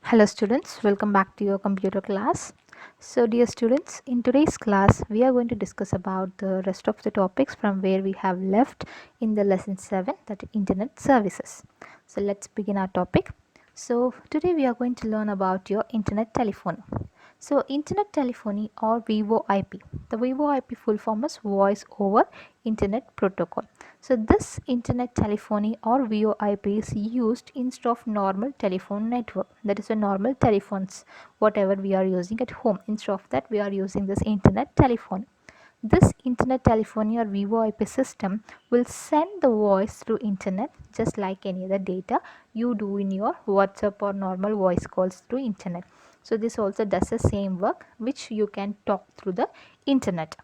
Hello students, welcome back to your computer class. So dear students, in today's class we are going to discuss about the rest of the topics from where we have left in the lesson 7, that is internet services. So let's begin our topic. So today we are going to learn about your internet telephony. So internet telephony or VoIP. The VoIP full form is voice over internet protocol. So this internet telephony or VoIP is used instead of normal telephone network. That is a normal telephones, whatever we are using at home. Instead of that, we are using this internet telephone. This internet telephony or VoIP system will send the voice through internet just like any other data you do in your WhatsApp or normal voice calls through internet. So this also does the same work which you can talk through the internet.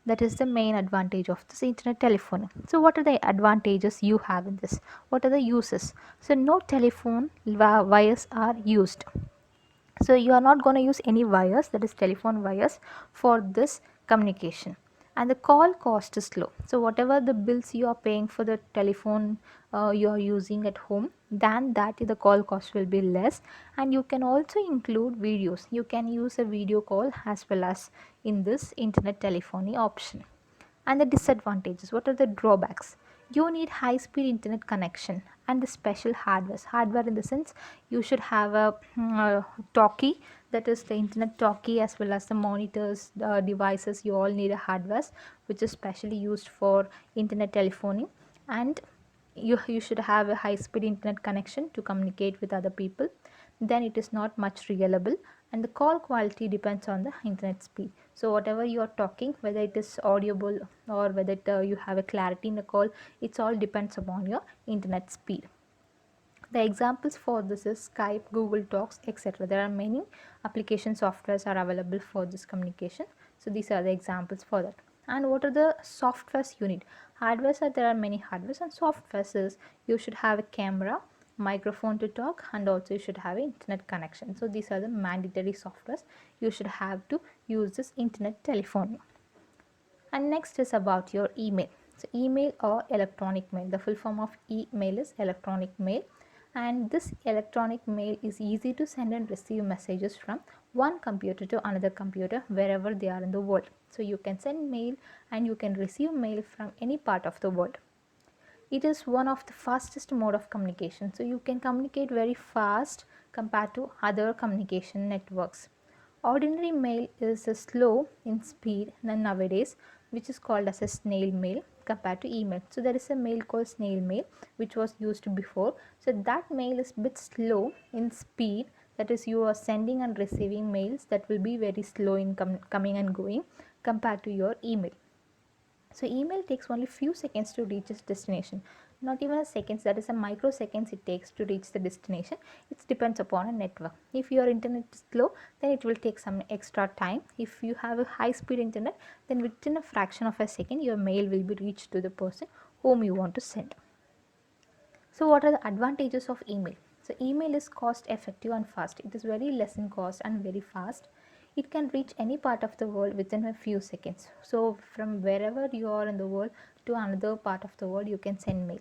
That is the main advantage of this internet telephony. So what are the advantages you have in this? What are the uses? So no telephone wires are used. So you are not going to use any wires, that is telephone wires, for this communication. And the call cost is low. So whatever the bills you are paying for the telephone you are using at home, than that the call cost will be less. And you can also include videos. You can use a video call as well as in this internet telephony option. And the disadvantages, what are the drawbacks? You need high speed internet connection and the special hardware in the sense you should have a talkie, that is the internet talkie, as well as the monitors, the devices. You all need a hardware which is specially used for internet telephony. And you should have a high speed internet connection to communicate with other people. Then it is not much reliable, and the call quality depends on the internet speed. So whatever you are talking, whether it is audible or whether you have a clarity in the call, it's all depends upon your internet speed. The examples for this is Skype, Google Talks, etc. There are many application softwares are available for this communication. So these are the examples for that. And what are the softwares you need? Hardwares are, there are many hardwares, and softwares is you should have a camera, microphone to talk, and also you should have an internet connection. So these are the mandatory softwares you should have to use this internet telephony. And next is about your email. So email or electronic mail, the full form of email is electronic mail. And this electronic mail is easy to send and receive messages from one computer to another computer wherever they are in the world. So you can send mail and you can receive mail from any part of the world. It is one of the fastest mode of communication. So you can communicate very fast compared to other communication networks. Ordinary mail is slow in speed nowadays, which is called as a snail mail compared to email. So there is a mail called snail mail which was used before. So that mail is bit slow in speed, that is you are sending and receiving mails that will be very slow in coming and going compared to your email. So email takes only few seconds to reach its destination. Not even a seconds, that is a microseconds it takes to reach the destination. It depends upon a network. If your internet is slow, then it will take some extra time. If you have a high speed internet, then within a fraction of a second your mail will be reached to the person whom you want to send. So what are the advantages of email? So email is cost effective and fast. It is very less in cost and very fast. It can reach any part of the world within a few seconds. So from wherever you are in the world to another part of the world, you can send mail.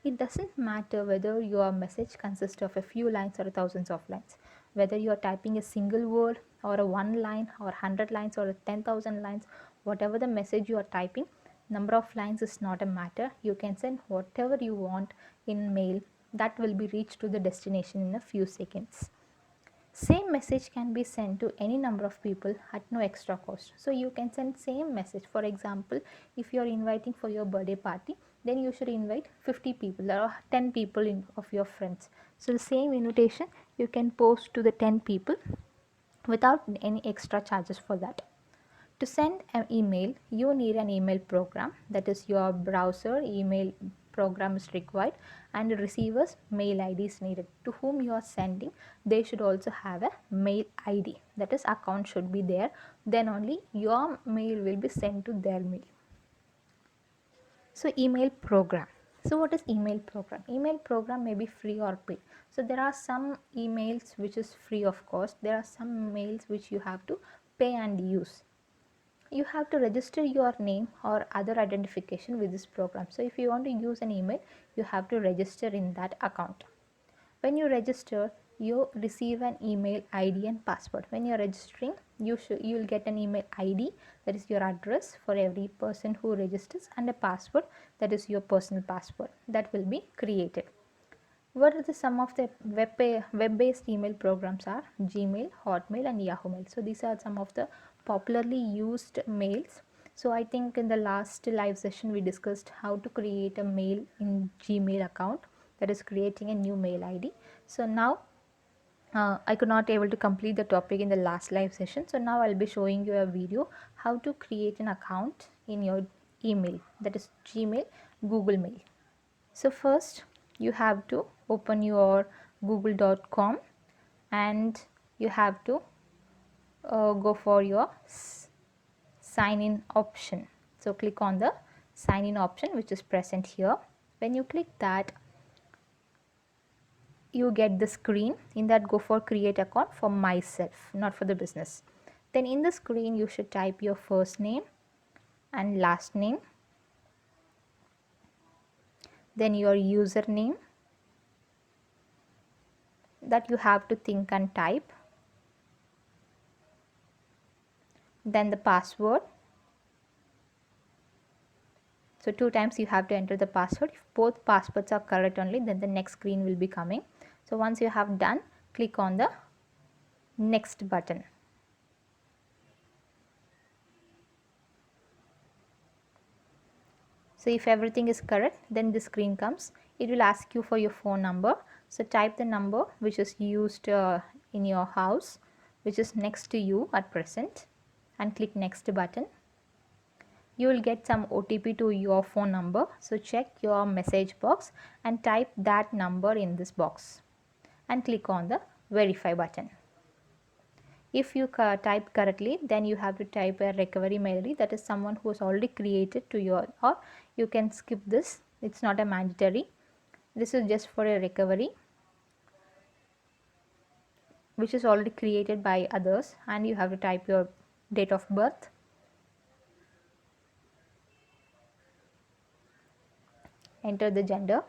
It doesn't matter whether your message consists of a few lines or thousands of lines. Whether you are typing a single word or a one line or 100 lines or 10,000 lines, whatever the message you are typing, number of lines is not a matter. You can send whatever you want in mail, that will be reached to the destination in a few seconds. Same message can be sent to any number of people at no extra cost. So you can send same message. For example, if you are inviting for your birthday party, then you should invite 50 people or 10 people of your friends. So the same invitation you can post to the 10 people without any extra charges for that. To send an email, you need an email program, that is your browser email program is required, and the receiver's mail ID is needed. To whom you are sending, they should also have a mail ID, that is account should be there, then only your mail will be sent to their mail. So email program. So what is email program? Email program may be free or paid. So there are some emails which is free of cost, there are some mails which you have to pay and use. You have to register your name or other identification with this program. So if you want to use an email, you have to register in that account. When you register, you receive an email ID and password. When you're registering, you'll get an email ID, that is your address for every person who registers, and a password, that is your personal password, that will be created. What are some of the web-based email programs are? Gmail, Hotmail, and Yahoo Mail. So these are some of the popularly used mails. So I think in the last live session we discussed how to create a mail in Gmail account, that is creating a new mail ID. So now I could not able to complete the topic in the last live session. So now I'll be showing you a video how to create an account in your email, that is Gmail, Google Mail. So first you have to open your google.com and you have to go for your sign in option. So click on the sign in option which is present here. When you click that, you get the screen. In that, go for create account for myself, not for the business. Then in the screen you should type your first name and last name, then your username, that you have to think and type, then the password. So 2 times you have to enter the password. If both passwords are correct only, then the next screen will be coming. So once you have done, click on the next button. So if everything is correct, then the screen comes. It will ask you for your phone number. So type the number which is used in your house, which is next to you at present, and click next button. You will get some OTP to your phone number. So check your message box and type that number in this box and click on the verify button. If you type correctly, then you have to type a recovery mail ID, that is someone who is already created to your, or you can skip this, it's not a mandatory. This is just for a recovery which is already created by others, and you have to type your date of birth, enter the gender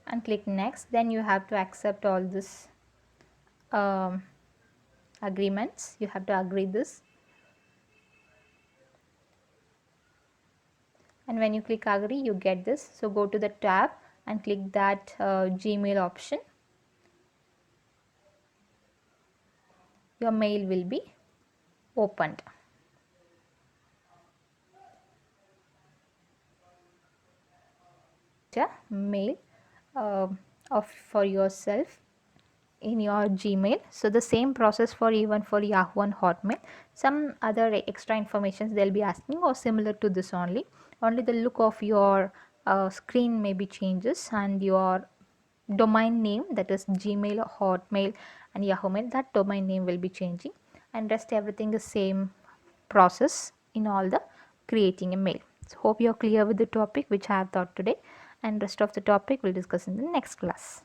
and click next. Then you have to accept all this agreements. You have to agree this, and when you click agree, you get this. So go to the tab and click that Gmail option. Your mail will be opened. A mail of for yourself in your Gmail. So the same process for even for Yahoo and Hotmail. Some other extra informations they'll be asking, or similar to this only. Only the look of your screen maybe changes, and your domain name, that is Gmail, Hotmail and Yahoo Mail, that domain name will be changing, and rest everything is same process in all the creating a mail. So hope you are clear with the topic which I have taught today, and rest of the topic we'll discuss in the next class.